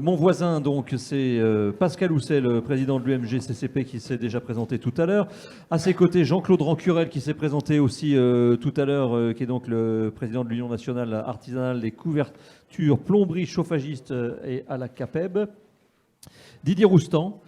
mon voisin, donc, c'est Pascal Housset, le président de l'UMG-CCP, qui s'est déjà présenté tout à l'heure. À ses côtés, Jean-Claude Rancurel, qui s'est présenté aussi tout à l'heure, qui est donc le président de l'Union nationale artisanale des couvertures, plomberie, chauffagistes et à la CAPEB. Didier Roustan.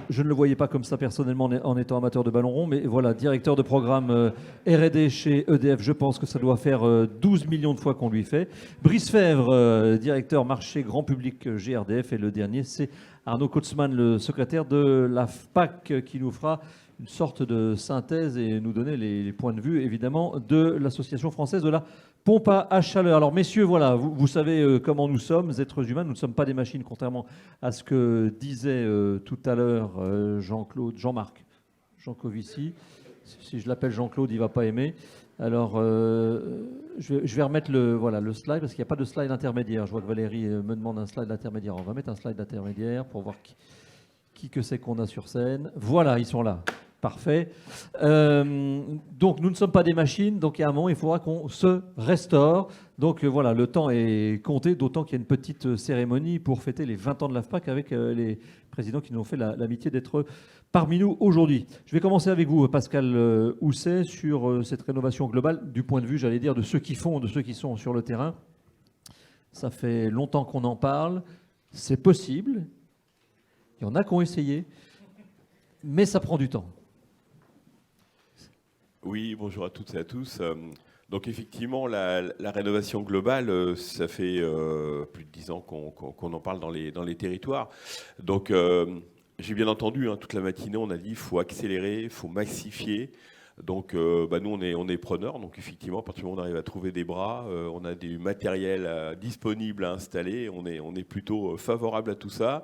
Je ne le voyais pas comme ça personnellement en étant amateur de ballon rond, mais voilà, directeur de programme R&D chez EDF, je pense que ça doit faire 12 millions de fois qu'on lui fait. Brice Fèvre, directeur marché grand public GRDF, et le dernier, c'est Arnaud Kotzmann, le secrétaire de la FPAC, qui nous fera une sorte de synthèse et nous donner les points de vue, évidemment, de l'Association française de la pompe à chaleur. Alors, messieurs, voilà, vous savez comment nous sommes, êtres humains. Nous ne sommes pas des machines, contrairement à ce que disait tout à l'heure Jean-Marc Jancovici. Si je l'appelle Jean-Claude, il ne va pas aimer. Alors, je vais remettre le slide, parce qu'il n'y a pas de slide intermédiaire. Je vois que Valérie me demande un slide intermédiaire. On va mettre un slide intermédiaire pour voir qui que c'est qu'on a sur scène. Voilà, ils sont là. Parfait. Donc, nous ne sommes pas des machines. Donc, il y a un moment, il faudra qu'on se restaure. Donc, voilà, le temps est compté, d'autant qu'il y a une petite cérémonie pour fêter les 20 ans de l'AFPAC avec les présidents qui nous ont fait l'amitié d'être parmi nous aujourd'hui. Je vais commencer avec vous, Pascal Housset, sur cette rénovation globale du point de vue, j'allais dire, de ceux qui font, de ceux qui sont sur le terrain. Ça fait longtemps qu'on en parle. C'est possible. Il y en a qui ont essayé. Mais ça prend du temps. Oui, bonjour à toutes et à tous. Donc effectivement, la rénovation globale, ça fait plus de 10 ans qu'on en parle dans les territoires. Donc j'ai bien entendu, toute la matinée, on a dit qu'il faut accélérer, il faut massifier. Donc nous, on est preneurs. Donc effectivement, à partir du moment où on arrive à trouver des bras, on a du matériel disponible à installer, on est plutôt favorable à tout ça.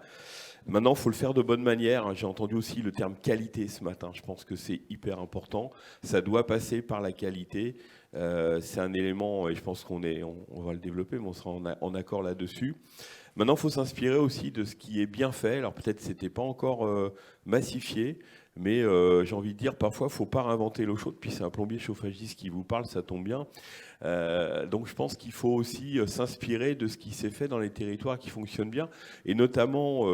Maintenant, il faut le faire de bonne manière. J'ai entendu aussi le terme qualité ce matin. Je pense que c'est hyper important. Ça doit passer par la qualité. C'est un élément, et je pense qu'on va le développer, mais on sera en accord là-dessus. Maintenant, il faut s'inspirer aussi de ce qui est bien fait. Alors peut-être que ce n'était pas encore massifié, mais j'ai envie de dire, parfois, il ne faut pas réinventer l'eau chaude. Puis c'est un plombier chauffagiste qui vous parle, ça tombe bien. Donc je pense qu'il faut aussi s'inspirer de ce qui s'est fait dans les territoires qui fonctionnent bien. Et notamment,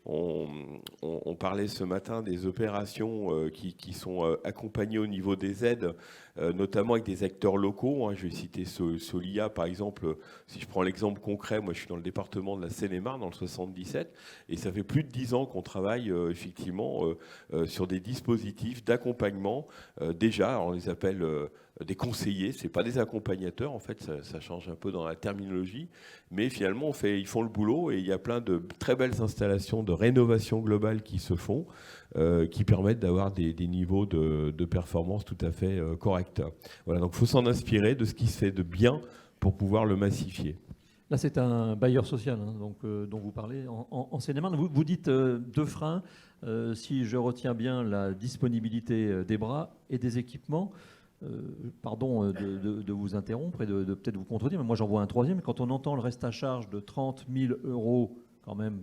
on parlait ce matin des opérations qui sont accompagnées au niveau des aides, notamment avec des acteurs locaux. Je vais citer Solia, par exemple. Si je prends l'exemple concret, moi je suis dans le département de la Seine-et-Marne, dans le 77, et ça fait plus de 10 ans qu'on travaille effectivement sur des dispositifs d'accompagnement. Déjà, on les appelle des conseillers, c'est pas des accompagnateurs, en fait, ça change un peu dans la terminologie, mais finalement, ils font le boulot, et il y a plein de très belles installations de rénovation globale qui se font, qui permettent d'avoir des niveaux de performance tout à fait corrects. Voilà, donc il faut s'en inspirer de ce qui se fait de bien pour pouvoir le massifier. Là, c'est un bailleur social dont vous parlez en Seine-et-Marne. Vous dites deux freins, si je retiens bien la disponibilité des bras et des équipements. Pardon de vous interrompre et de peut-être vous contredire, mais moi j'en vois un troisième. Quand on entend le reste à charge de 30 000 € quand même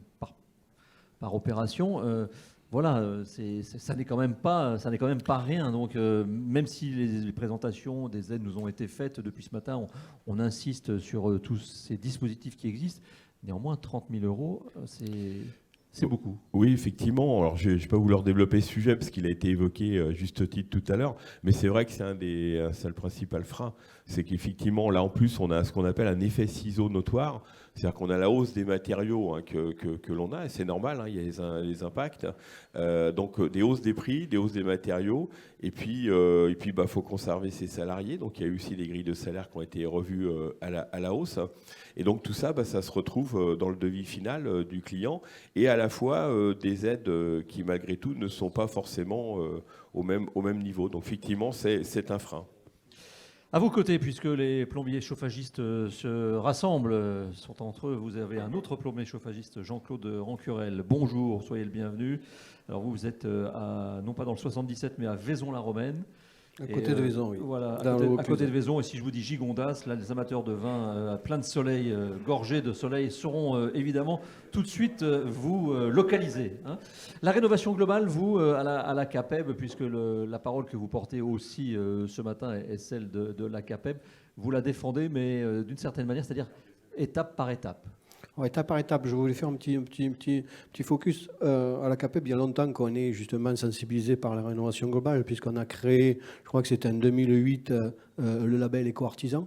par opération, voilà, ça n'est quand même pas rien. Donc même si les présentations des aides nous ont été faites depuis ce matin, on insiste sur tous ces dispositifs qui existent. Néanmoins, 30 000 €, c'est beaucoup. Oui, effectivement. Alors, je ne vais pas vouloir développer ce sujet parce qu'il a été évoqué juste titre tout à l'heure, mais c'est vrai que c'est le principal frein. C'est qu'effectivement, là, en plus, on a ce qu'on appelle un effet ciseau notoire. C'est-à-dire qu'on a la hausse des matériaux que l'on a, et c'est normal, il y a les impacts. Donc, des hausses des prix, des hausses des matériaux, et puis, faut conserver ses salariés. Donc, il y a eu aussi des grilles de salaire qui ont été revues à la hausse. Et donc, tout ça, ça se retrouve dans le devis final du client, et à la fois des aides qui, malgré tout, ne sont pas forcément au même niveau. Donc, effectivement, c'est un frein. À vos côtés, puisque les plombiers chauffagistes se rassemblent, sont entre eux, vous avez un autre plombier chauffagiste, Jean-Claude Rancurel. Bonjour, soyez le bienvenu. Alors vous êtes non pas dans le 77, mais à Vaison-la-Romaine. À côté de Vaison, oui. Voilà, à côté de Vaison. Et si je vous dis Gigondas, là, les amateurs de vin plein de soleil, gorgés de soleil, sauront évidemment tout de suite vous localiser. La rénovation globale, vous, à la CAPEB, puisque la parole que vous portez aussi ce matin est celle de la CAPEB, vous la défendez, mais d'une certaine manière, c'est-à-dire étape par étape. Alors, étape par étape, je voulais faire un petit focus. À la CAPEB, il y a longtemps qu'on est justement sensibilisé par la rénovation globale, puisqu'on a créé, je crois que c'était en 2008, le label éco-artisan.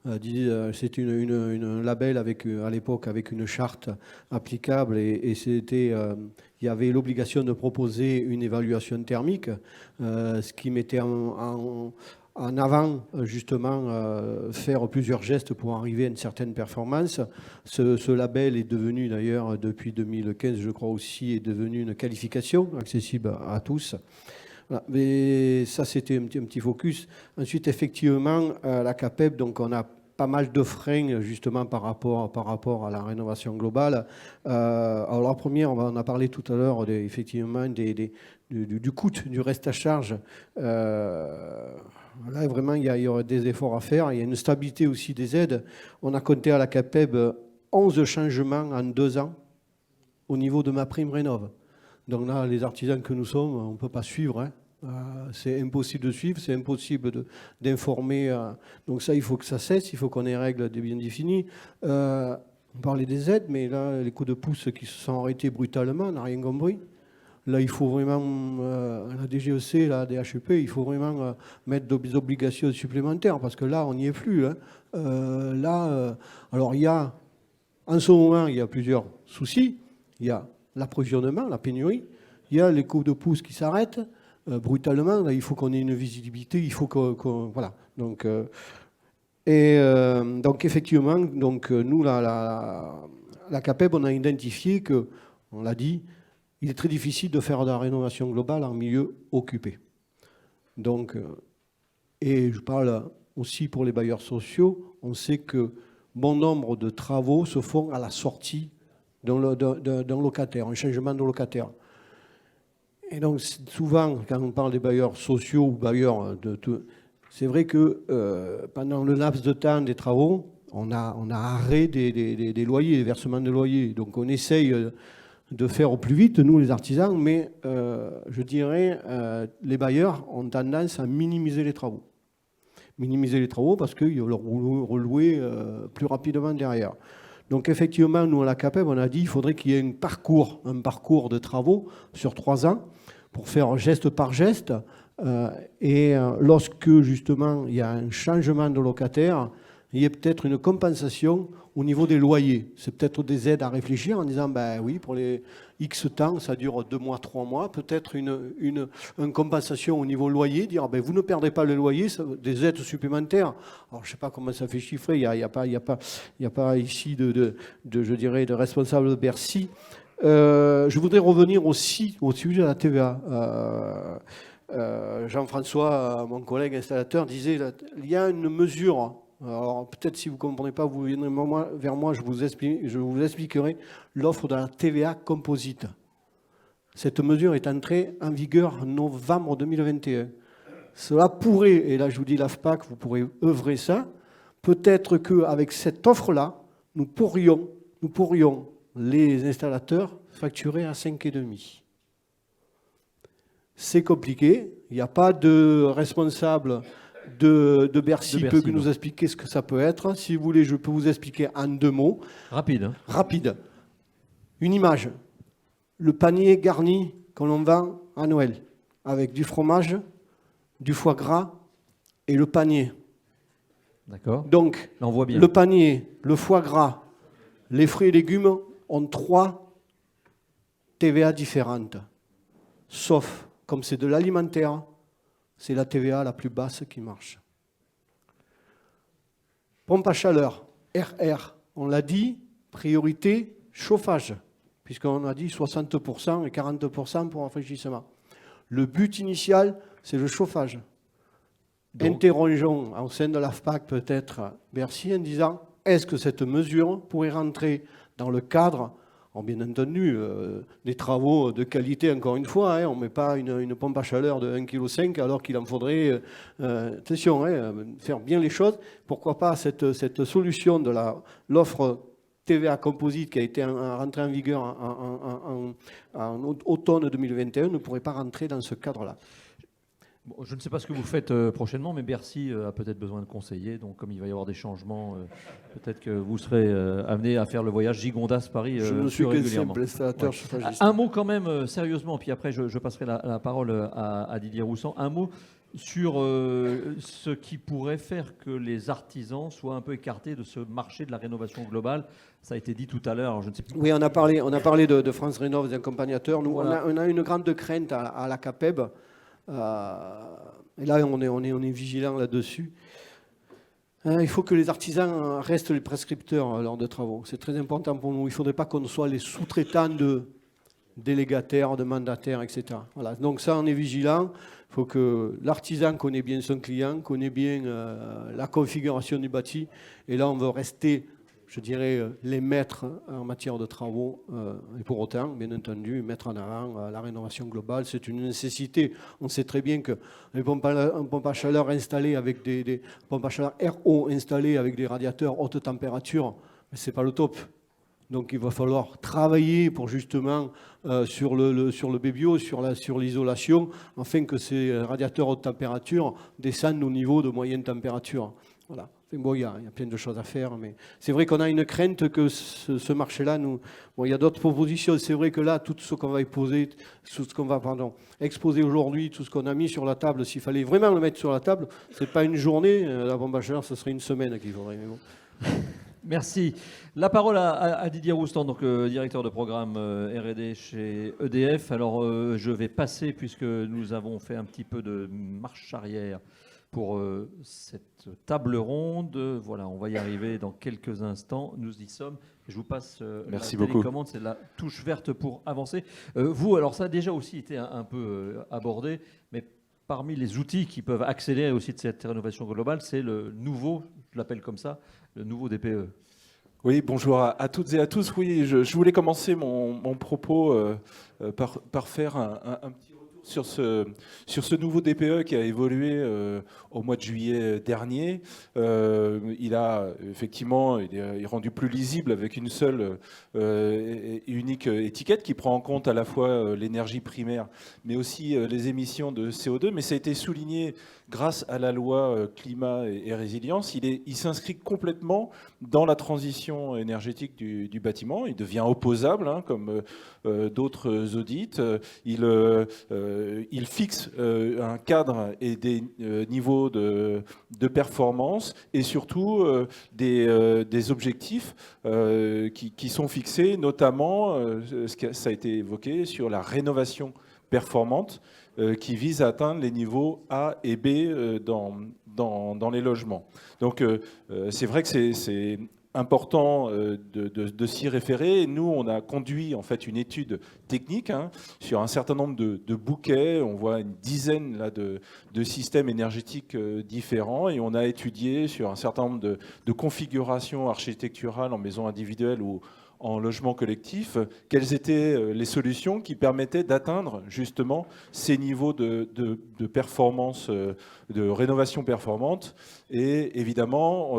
C'est un label avec, à l'époque avec une charte applicable et il y avait l'obligation de proposer une évaluation thermique, ce qui mettait en avant justement faire plusieurs gestes pour arriver à une certaine performance. Ce label est devenu d'ailleurs depuis 2015, je crois aussi, est devenu une qualification accessible à tous. Voilà. Mais ça, c'était un petit focus. Ensuite, effectivement, la CAPEB, donc on a pas mal de freins justement par rapport à la rénovation globale. Alors la première, on en a parlé tout à l'heure, effectivement, du coût du reste à charge. Là, vraiment, il y aurait des efforts à faire. Il y a une stabilité aussi des aides. On a compté à la CAPEB 11 changements en 2 ans au niveau de ma prime rénov'. Donc là, les artisans que nous sommes, on ne peut pas suivre. Hein. C'est impossible de suivre, c'est impossible d'informer. Donc ça, il faut que ça cesse, il faut qu'on ait des règles bien définies. On parlait des aides, mais là, les coups de pouce qui se sont arrêtés brutalement, on n'a rien compris. Là, il faut vraiment, la DGEC, la DHEP, il faut vraiment mettre des obligations supplémentaires, parce que là, on n'y est plus. Hein. Alors, en ce moment, il y a plusieurs soucis. Il y a l'approvisionnement, la pénurie. Il y a les coups de pouce qui s'arrêtent brutalement. Là, il faut qu'on ait une visibilité. Il faut voilà. Donc, effectivement, nous, la CAPEB, on a identifié que, on l'a dit, il est très difficile de faire de la rénovation globale en milieu occupé. Donc, et je parle aussi pour les bailleurs sociaux, on sait que bon nombre de travaux se font à la sortie d'un locataire, un changement de locataire. Et donc, souvent, quand on parle des bailleurs sociaux ou bailleurs c'est vrai que pendant le laps de temps des travaux, on a arrêt des loyers, des versements de loyers. Donc, on essaye de faire au plus vite, nous les artisans, mais je dirais les bailleurs ont tendance à minimiser les travaux. Minimiser les travaux parce qu'ils vont leur relouer plus rapidement derrière. Donc effectivement, nous à la CAPEB, on a dit qu'il faudrait qu'il y ait un parcours de travaux sur 3 ans pour faire geste par geste. Et lorsque justement il y a un changement de locataire, il y a peut-être une compensation au niveau des loyers. C'est peut-être des aides à réfléchir en disant, ben oui, pour les X temps, ça dure 2 mois, 3 mois, peut-être une compensation au niveau loyer, dire, ben vous ne perdez pas le loyer, des aides supplémentaires. Alors, je ne sais pas comment ça fait chiffrer, il n'y a pas ici je dirais, de responsable de Bercy. Je voudrais revenir aussi au sujet de la TVA. Jean-François, mon collègue installateur, disait, il y a une mesure. Alors peut-être si vous ne comprenez pas, vous viendrez vers moi, je vous expliquerai l'offre de la TVA composite. Cette mesure est entrée en vigueur en novembre 2021. Cela pourrait, et là je vous dis l'AFPAC, vous pourrez œuvrer ça, peut-être qu'avec cette offre-là, nous pourrions, les installateurs, facturer à 5,5. C'est compliqué, il n'y a pas de responsable de Bercy peut nous expliquer ce que ça peut être. Si vous voulez, je peux vous expliquer en 2 mots. Rapide. Hein. Rapide. Une image. Le panier garni que l'on vend à Noël, avec du fromage, du foie gras et le panier. D'accord. Donc, là, on voit bien. Le panier, le foie gras, les fruits et légumes ont 3 TVA différentes. Sauf, comme c'est de l'alimentaire, c'est la TVA la plus basse qui marche. Pompe à chaleur, RR, on l'a dit, priorité chauffage, puisqu'on a dit 60% et 40% pour rafraîchissement. Le but initial, c'est le chauffage. Donc, interrogeons au sein de l'AFPAC peut-être Bercy en disant, est-ce que cette mesure pourrait rentrer dans le cadre, bien entendu, des travaux de qualité, encore une fois, hein, on ne met pas une pompe à chaleur de 1,5 kg alors qu'il en faudrait, attention, faire bien les choses. Pourquoi pas cette solution de l'offre TVA composite qui a été rentrée en vigueur en automne 2021 ne pourrait pas rentrer dans ce cadre-là. Bon, je ne sais pas ce que vous faites prochainement, mais Bercy a peut-être besoin de conseillers. Donc, comme il va y avoir des changements, peut-être que vous serez amené à faire le voyage Gigondas-Paris Je ne plus suis qu'un régulièrement. simple installateur Ouais. chauffagiste. Un mot quand même, sérieusement, puis après je passerai la parole à Didier Roussan. Un mot sur ce qui pourrait faire que les artisans soient un peu écartés de ce marché de la rénovation globale. Ça a été dit tout à l'heure, je ne sais plus. Oui, on a parlé de France Rénov, des accompagnateurs. Nous, Voilà. on a une grande crainte à la CAPEB. Et là, on est vigilant là-dessus. Il faut que les artisans restent les prescripteurs lors de travaux. C'est très important pour nous. Il ne faudrait pas qu'on soit les sous-traitants de délégataires, de mandataires, etc. Voilà. Donc ça, on est vigilant. Il faut que l'artisan connaisse bien son client, connaisse bien la configuration du bâti. Et là, on veut rester, je dirais, les maîtres en matière de travaux. Et pour autant, bien entendu, mettre en avant la rénovation globale, c'est une nécessité. On sait très bien que les pompes à chaleur installées avec des pompes à chaleur RO installées avec des radiateurs haute température, ce n'est pas le top. Donc il va falloir travailler pour justement sur le BBio, sur l'isolation, afin que ces radiateurs haute température descendent au niveau de moyenne température. Voilà. Enfin, bon, il y a plein de choses à faire, mais c'est vrai qu'on a une crainte que ce marché-là, il y a d'autres propositions. C'est vrai que là, tout ce qu'on va exposer aujourd'hui, tout ce qu'on a mis sur la table, s'il fallait vraiment le mettre sur la table, c'est pas une journée, la bombe à chaleur, ce serait une semaine qu'il faudrait. Mais bon. Merci. La parole à Didier Roustan, donc directeur de programme R&D chez EDF. Alors, je vais passer, puisque nous avons fait un petit peu de marche arrière pour cette table ronde. Voilà, on va y arriver dans quelques instants. Nous y sommes. Je vous passe Merci la beaucoup. télécommande, c'est la touche verte pour avancer. Vous, alors ça a déjà aussi été un peu abordé, mais parmi les outils qui peuvent accélérer aussi de cette rénovation globale, c'est le nouveau, je l'appelle comme ça, le nouveau DPE. Oui, bonjour à toutes et à tous. Oui, je voulais commencer mon propos par faire un petit retour sur ce nouveau DPE qui a évolué au mois de juillet dernier. Il a effectivement, il est rendu plus lisible avec une seule et unique étiquette qui prend en compte à la fois l'énergie primaire, mais aussi les émissions de CO2. Mais ça a été souligné grâce à la loi climat et résilience. Il s'inscrit complètement dans la transition énergétique du bâtiment. Il devient opposable, hein, comme d'autres audits. Il fixe un cadre et des niveaux de performance et surtout des objectifs qui sont fixés, notamment, ça a été évoqué, sur la rénovation performante qui vise à atteindre les niveaux A et B dans les logements. Donc c'est vrai que c'est important de s'y référer. Nous, on a conduit en fait une étude technique sur un certain nombre de bouquets. On voit une dizaine là, de systèmes énergétiques différents et on a étudié sur un certain nombre de configurations architecturales en maison individuelle ou en logement collectif, quelles étaient les solutions qui permettaient d'atteindre justement ces niveaux de performance, de rénovation performante. Et évidemment,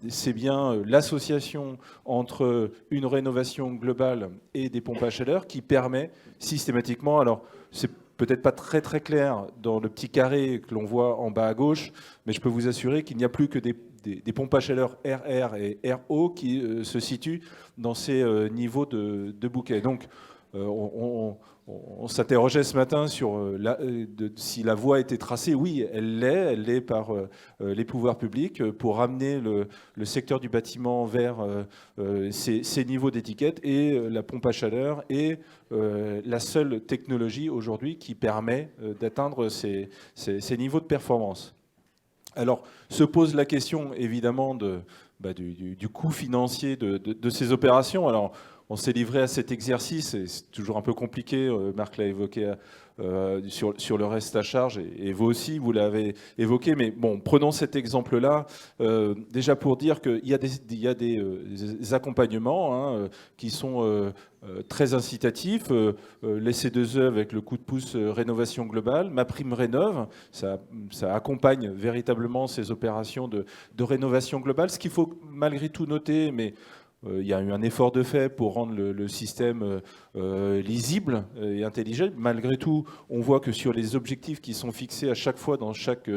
c'est bien l'association entre une rénovation globale et des pompes à chaleur qui permet systématiquement, alors c'est peut-être pas très très clair dans le petit carré que l'on voit en bas à gauche, mais je peux vous assurer qu'il n'y a plus que des pompes à chaleur RR et RO qui se situent dans ces niveaux de bouquet. Donc, on s'interrogeait ce matin sur si la voie était tracée. Oui, elle l'est par les pouvoirs publics pour ramener le secteur du bâtiment vers ces niveaux d'étiquette, et la pompe à chaleur est la seule technologie aujourd'hui qui permet d'atteindre ces niveaux de performance. Alors, se pose la question, évidemment, du coût financier de ces opérations. Alors, on s'est livré à cet exercice, et c'est toujours un peu compliqué, Marc l'a évoqué sur le reste à charge, et vous aussi, vous l'avez évoqué. Mais bon, prenons cet exemple-là, déjà pour dire qu'il y a des accompagnements qui sont très incitatifs. Les C2E avec le coup de pouce rénovation globale, MaPrimeRénov', ça accompagne véritablement ces opérations de rénovation globale. Ce qu'il faut malgré tout noter, mais il y a eu un effort de fait pour rendre le système lisible et intelligible. Malgré tout, on voit que sur les objectifs qui sont fixés à chaque fois dans chaque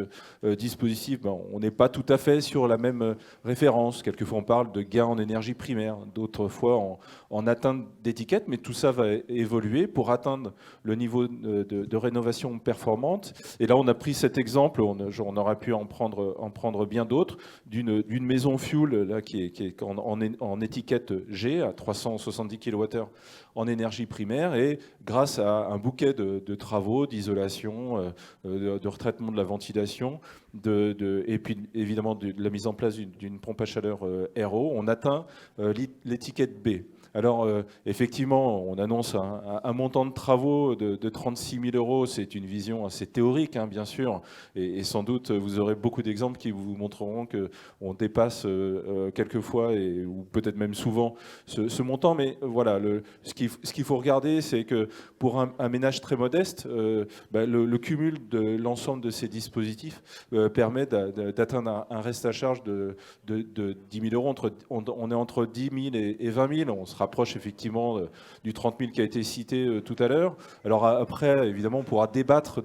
dispositif, on n'est pas tout à fait sur la même référence. Quelquefois, on parle de gains en énergie primaire, d'autres fois en atteinte d'étiquette, mais tout ça va évoluer pour atteindre le niveau de rénovation performante. Et là, on a pris cet exemple, on aurait pu en prendre bien d'autres, d'une maison fuel là, qui est en étiquette G à 370 kWh en énergie primaire, et grâce à un bouquet de travaux, d'isolation, de retraitement de la ventilation, et puis évidemment de la mise en place d'une pompe à chaleur RO, on atteint l'étiquette B. Alors, effectivement, on annonce un montant de travaux de 36 000 euros. C'est une vision assez théorique, hein, bien sûr. Et sans doute, vous aurez beaucoup d'exemples qui vous montreront qu'on dépasse quelquefois, ou peut-être même souvent, ce montant. Mais voilà, ce qu'il faut regarder, c'est que pour un ménage très modeste, le cumul de l'ensemble de ces dispositifs permet d'atteindre un reste à charge de 10 000 euros. On est entre 10 000 et 20 000. On se rapproche effectivement du 30 000 qui a été cité tout à l'heure. Alors après, évidemment, on pourra débattre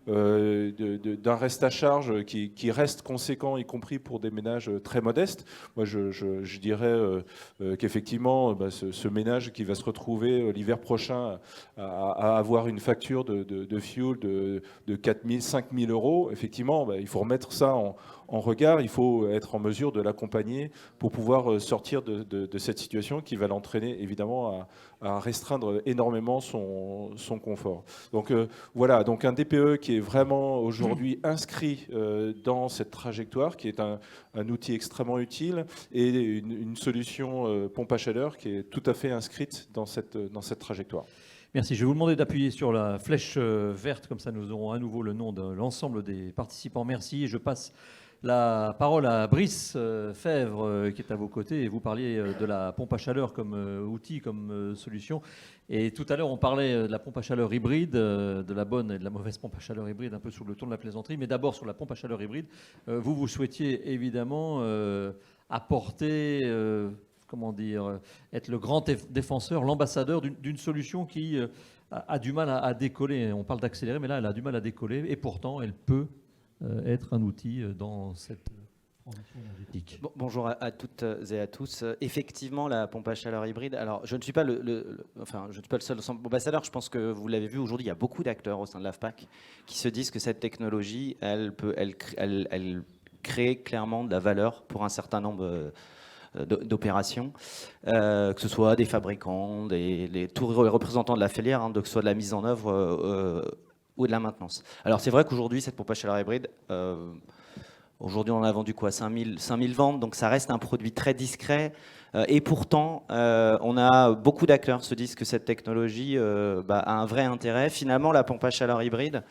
d'un reste à charge qui reste conséquent, y compris pour des ménages très modestes. Moi, je dirais qu'effectivement, ce ménage qui va se retrouver l'hiver prochain à avoir une facture de fuel de 4 000, 5 000 euros, effectivement, il faut remettre ça en regard. Il faut être en mesure de l'accompagner pour pouvoir sortir de cette situation qui va l'entraîner évidemment à restreindre énormément son confort. Donc voilà, donc un DPE qui est vraiment aujourd'hui inscrit dans cette trajectoire, qui est un outil extrêmement utile, et une solution pompe à chaleur qui est tout à fait inscrite dans cette trajectoire. Merci. Je vais vous demander d'appuyer sur la flèche verte, comme ça nous aurons à nouveau le nom de l'ensemble des participants. Merci. Et je passe la parole à Brice Fèvre, qui est à vos côtés. Et vous parliez de la pompe à chaleur comme outil, comme solution. Et tout à l'heure, on parlait de la pompe à chaleur hybride, de la bonne et de la mauvaise pompe à chaleur hybride, un peu sous le ton de la plaisanterie. Mais d'abord, sur la pompe à chaleur hybride, vous souhaitiez évidemment apporter... être le grand défenseur, l'ambassadeur d'une solution qui a du mal à décoller. On parle d'accélérer, mais là, elle a du mal à décoller. Et pourtant, elle peut être un outil dans cette transition énergétique. Bonjour à toutes et à tous. Effectivement, la pompe à chaleur hybride. Alors, je ne suis pas je ne suis pas le seul ambassadeur. Je pense que vous l'avez vu aujourd'hui, il y a beaucoup d'acteurs au sein de l'AFPAC qui se disent que cette technologie, elle crée clairement de la valeur pour un certain nombre d'opérations, que ce soit des fabricants, tous les représentants de la filière, que ce soit de la mise en œuvre ou de la maintenance. Alors c'est vrai qu'aujourd'hui, cette pompe à chaleur hybride, aujourd'hui on en a vendu 5000 ventes, donc ça reste un produit très discret, et pourtant on a beaucoup d'acteurs qui se disent que cette technologie a un vrai intérêt. Finalement, la pompe à chaleur hybride,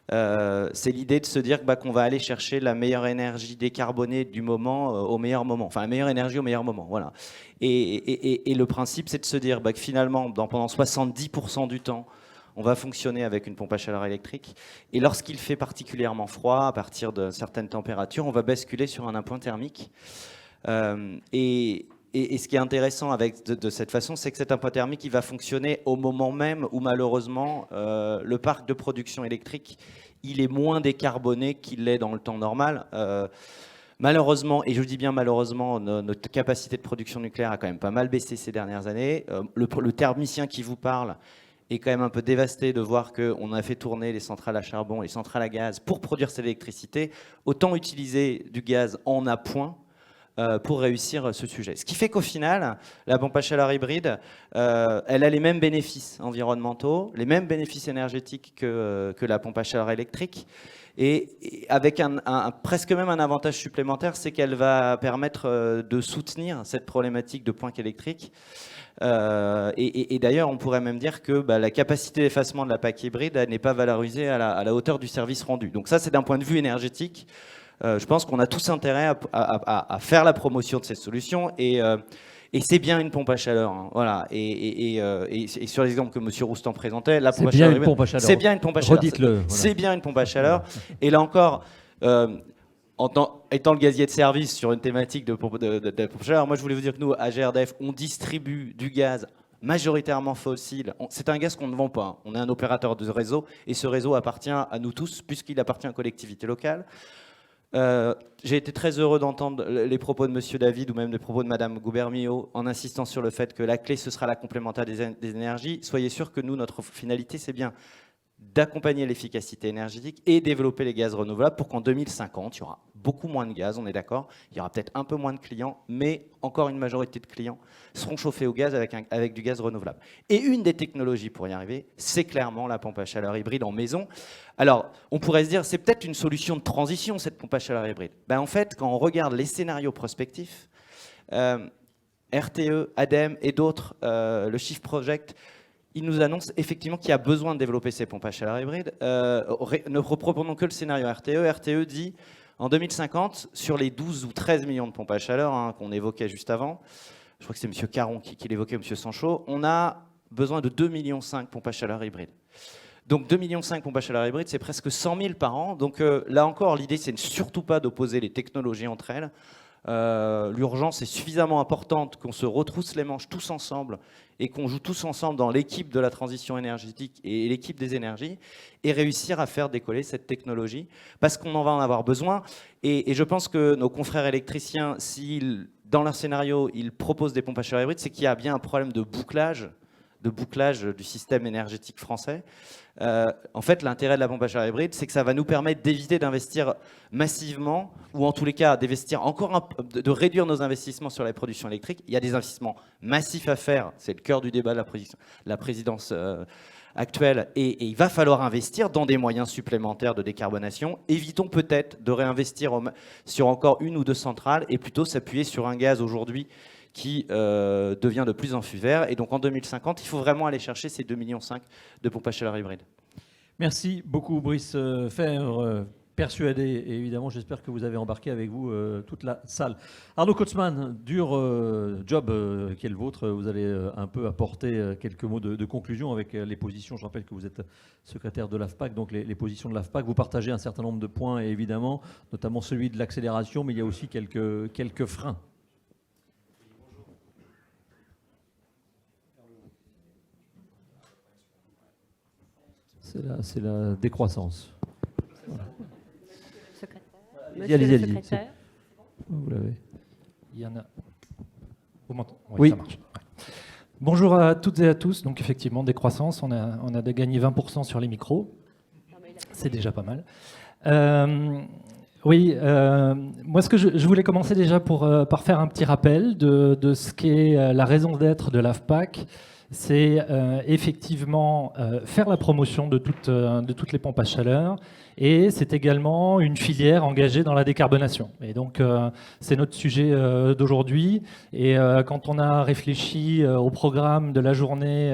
c'est l'idée de se dire qu'on va aller chercher la meilleure énergie décarbonée du moment au meilleur moment, enfin la meilleure énergie au meilleur moment, voilà. Et le principe, c'est de se dire que finalement, pendant 70% du temps, on va fonctionner avec une pompe à chaleur électrique, et lorsqu'il fait particulièrement froid, à partir de certaines températures, on va basculer sur un appoint thermique. Et ce qui est intéressant de cette façon, c'est que cet appoint thermique, il va fonctionner au moment même où malheureusement le parc de production électrique, il est moins décarboné qu'il l'est dans le temps normal. Malheureusement, et je dis bien malheureusement, notre capacité de production nucléaire a quand même pas mal baissé ces dernières années. Le thermicien qui vous parle est quand même un peu dévasté de voir qu'on a fait tourner les centrales à charbon et les centrales à gaz pour produire cette électricité. Autant utiliser du gaz en appoint pour réussir ce sujet. Ce qui fait qu'au final, la pompe à chaleur hybride, elle a les mêmes bénéfices environnementaux, les mêmes bénéfices énergétiques que la pompe à chaleur électrique, et avec presque même un avantage supplémentaire, c'est qu'elle va permettre de soutenir cette problématique de pointe électrique. Et d'ailleurs, on pourrait même dire que la capacité d'effacement de la PAC hybride n'est pas valorisée à la hauteur du service rendu. Donc ça, c'est d'un point de vue énergétique. Je pense qu'on a tous intérêt à faire la promotion de cette solution, et c'est bien une pompe à chaleur. Hein, voilà. Et sur l'exemple que M. Roustan présentait, la pompe à chaleur, c'est bien une pompe à chaleur. Redites-le. C'est bien une pompe à chaleur. Et là encore, étant le gazier de service sur une thématique de pompe à chaleur, moi je voulais vous dire que nous, à GRDF, on distribue du gaz majoritairement fossile. C'est un gaz qu'on ne vend pas. Hein. On est un opérateur de réseau et ce réseau appartient à nous tous puisqu'il appartient aux collectivités locales. J'ai été très heureux d'entendre les propos de M. David ou même les propos de Mme Goubermillot en insistant sur le fait que la clé, ce sera la complémentarité des énergies. Soyez sûr que nous, notre finalité, c'est bien d'accompagner l'efficacité énergétique et développer les gaz renouvelables pour qu'en 2050, il y aura beaucoup moins de gaz, on est d'accord. Il y aura peut-être un peu moins de clients, mais encore une majorité de clients seront chauffés au gaz avec du gaz renouvelable. Et une des technologies pour y arriver, c'est clairement la pompe à chaleur hybride en maison. Alors, on pourrait se dire, c'est peut-être une solution de transition, cette pompe à chaleur hybride. Ben, en fait, quand on regarde les scénarios prospectifs, RTE, ADEME et d'autres, le Shift Project, il nous annonce effectivement qu'il y a besoin de développer ces pompes à chaleur hybrides. Ne reprenons que le scénario RTE. RTE dit, en 2050, sur les 12 ou 13 millions de pompes à chaleur hein, qu'on évoquait juste avant, je crois que c'est M. Caron qui l'évoquait, M. Sanchot, on a besoin de 2,5 millions de pompes à chaleur hybrides. Donc 2,5 millions de pompes à chaleur hybrides, c'est presque 100 000 par an. Donc là encore, l'idée, c'est surtout pas d'opposer les technologies entre elles. L'urgence est suffisamment importante qu'on se retrousse les manches tous ensemble et qu'on joue tous ensemble dans l'équipe de la transition énergétique et l'équipe des énergies et réussir à faire décoller cette technologie parce qu'on en va en avoir besoin. Et je pense que nos confrères électriciens, s'ils, dans leur scénario, ils proposent des pompes à chaleur hybrides, c'est qu'il y a bien un problème de bouclage du système énergétique français. En fait, l'intérêt de la pompe à chaleur hybride, c'est que ça va nous permettre d'éviter d'investir massivement, ou en tous les cas d'investir de réduire nos investissements sur la production électrique. Il y a des investissements massifs à faire, c'est le cœur du débat de la présidence actuelle, et il va falloir investir dans des moyens supplémentaires de décarbonation. Évitons peut-être de réinvestir sur encore une ou deux centrales, et plutôt s'appuyer sur un gaz aujourd'hui qui devient de plus en plus vert. Et donc en 2050, il faut vraiment aller chercher ces 2,5 millions de pompes à chaleur hybrides. Merci beaucoup Brice Febvre, persuadé, et évidemment j'espère que vous avez embarqué avec vous toute la salle. Arnaud Kotzmann, dur job qui est le vôtre, vous allez un peu apporter quelques mots de conclusion avec les positions. Je rappelle que vous êtes secrétaire de l'AFPAC, donc les positions de l'AFPAC. Vous partagez un certain nombre de points, et évidemment, notamment celui de l'accélération, mais il y a aussi quelques freins. C'est la décroissance. Voilà. Monsieur le secrétaire. Vous l'avez. Il y en a. Vous m'entendez ? Oui. Ça marche. Ouais. Bonjour à toutes et à tous. Donc effectivement, décroissance, on a gagné 20% sur les micros. C'est déjà pas mal. Moi, ce que je voulais commencer déjà par faire un petit rappel de ce qu'est la raison d'être de l'AFPAC. C'est effectivement faire la promotion de toutes les pompes à chaleur, et c'est également une filière engagée dans la décarbonation. Et donc c'est notre sujet d'aujourd'hui, et quand on a réfléchi au programme de la journée,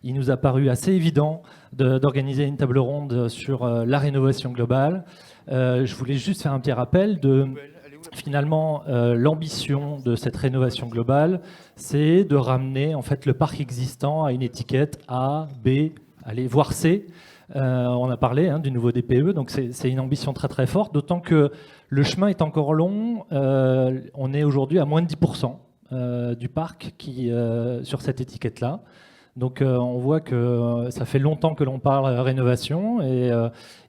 il nous a paru assez évident d'organiser une table ronde sur la rénovation globale. Je voulais juste faire un petit rappel de... Finalement, l'ambition de cette rénovation globale, c'est de ramener en fait le parc existant à une étiquette A, B, allez, voire C. On a parlé du nouveau DPE, donc c'est une ambition très très forte, d'autant que le chemin est encore long. On est aujourd'hui à moins de 10% du parc qui sur cette étiquette-là. Donc on voit que ça fait longtemps que l'on parle rénovation,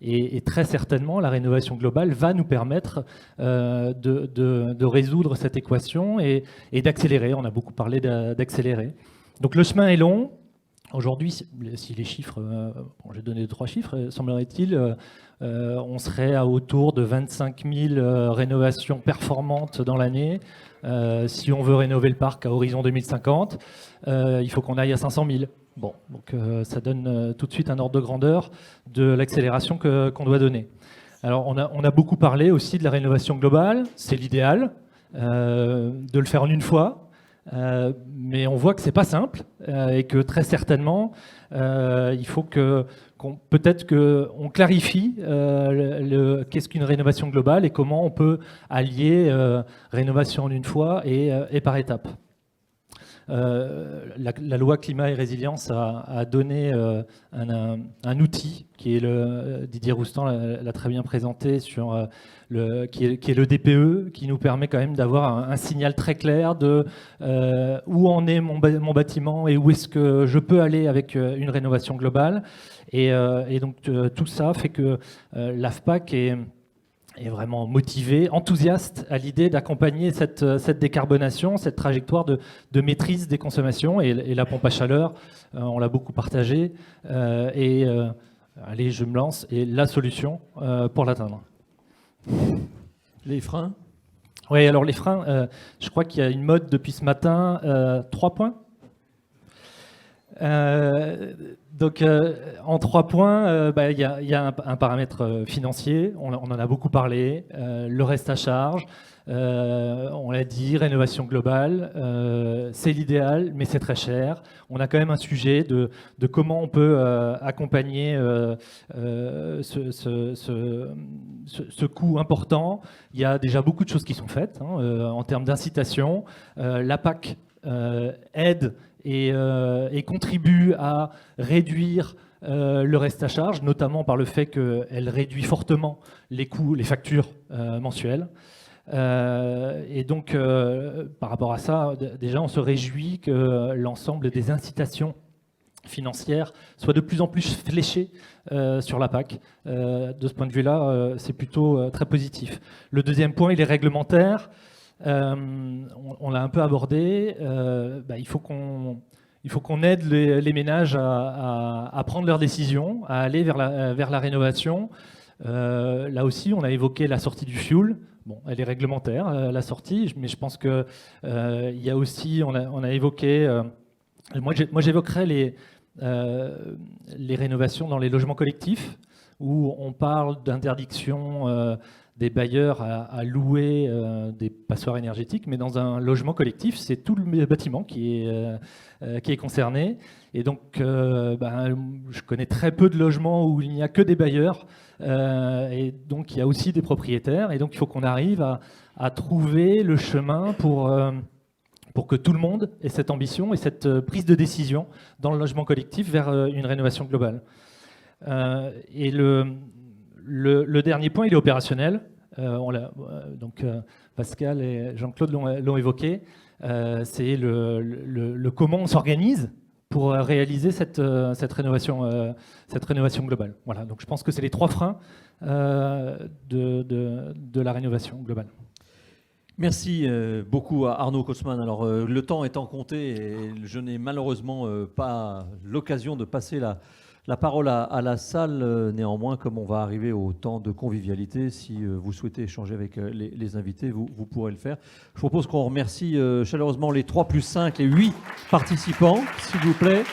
et très certainement la rénovation globale va nous permettre de résoudre cette équation et d'accélérer. On a beaucoup parlé d'accélérer. Donc le chemin est long. Aujourd'hui, si les chiffres, j'ai donné 3 chiffres, semblerait-il, on serait à autour de 25 000 rénovations performantes dans l'année. Si on veut rénover le parc à horizon 2050, il faut qu'on aille à 500 000. Bon, donc ça donne tout de suite un ordre de grandeur de l'accélération qu'on doit donner. Alors on a beaucoup parlé aussi de la rénovation globale, c'est l'idéal, de le faire en une fois. Mais on voit que c'est pas simple et que très certainement il faut peut-être qu'on clarifie qu'est-ce qu'une rénovation globale et comment on peut allier rénovation en une fois et par étapes. la loi climat et résilience a donné un outil qui est Didier Roustan l'a très bien présenté sur qui est le DPE, qui nous permet quand même d'avoir un signal très clair de où en est mon bâtiment et où est-ce que je peux aller avec une rénovation globale. Et donc tout ça fait que l'AFPAC est vraiment motivé, enthousiaste à l'idée d'accompagner cette décarbonation, cette trajectoire de maîtrise des consommations. Et la pompe à chaleur, on l'a beaucoup partagé. Allez, je me lance. Et la solution pour l'atteindre. Les freins? Oui, alors les freins, je crois qu'il y a une mode depuis ce matin, 3 points. Donc, en 3 points, il y a un paramètre financier, on en a beaucoup parlé, le reste à charge, on l'a dit, rénovation globale, c'est l'idéal, mais c'est très cher. On a quand même un sujet de comment on peut accompagner ce coût important. Il y a déjà beaucoup de choses qui sont faites en termes d'incitation. La PAC aide et contribue à réduire le reste à charge, notamment par le fait qu'elle réduit fortement les coûts, les factures mensuelles. Et donc, par rapport à ça, déjà, on se réjouit que l'ensemble des incitations financières soient de plus en plus fléchées sur la PAC. De ce point de vue-là, c'est plutôt très positif. Le deuxième point, il est réglementaire. On l'a un peu abordé. Il faut qu'on aide les ménages à prendre leurs décisions, à aller vers la rénovation. Là aussi, on a évoqué la sortie du fioul. Bon, elle est réglementaire, la sortie, mais je pense que il y a aussi, on a évoqué. Moi, j'évoquerais les rénovations dans les logements collectifs, où on parle d'interdiction des bailleurs à louer des passoires énergétiques, mais dans un logement collectif, c'est tout le bâtiment qui est concerné. Et donc, je connais très peu de logements où il n'y a que des bailleurs, et donc il y a aussi des propriétaires. Et donc, il faut qu'on arrive à trouver le chemin pour que tout le monde ait cette ambition et cette prise de décision dans le logement collectif vers une rénovation globale. Et le dernier point, il est opérationnel. Pascal et Jean-Claude l'ont évoqué. C'est le comment on s'organise pour réaliser cette rénovation globale. Voilà. Donc je pense que c'est les 3 freins de la rénovation globale. Merci beaucoup à Arnaud Kosman. Alors, le temps étant compté, et je n'ai malheureusement pas l'occasion de passer la parole à la salle. Néanmoins, comme on va arriver au temps de convivialité, si vous souhaitez échanger avec les invités, vous pourrez le faire. Je propose qu'on remercie chaleureusement les 3 plus 5, les 8 participants, s'il vous plaît.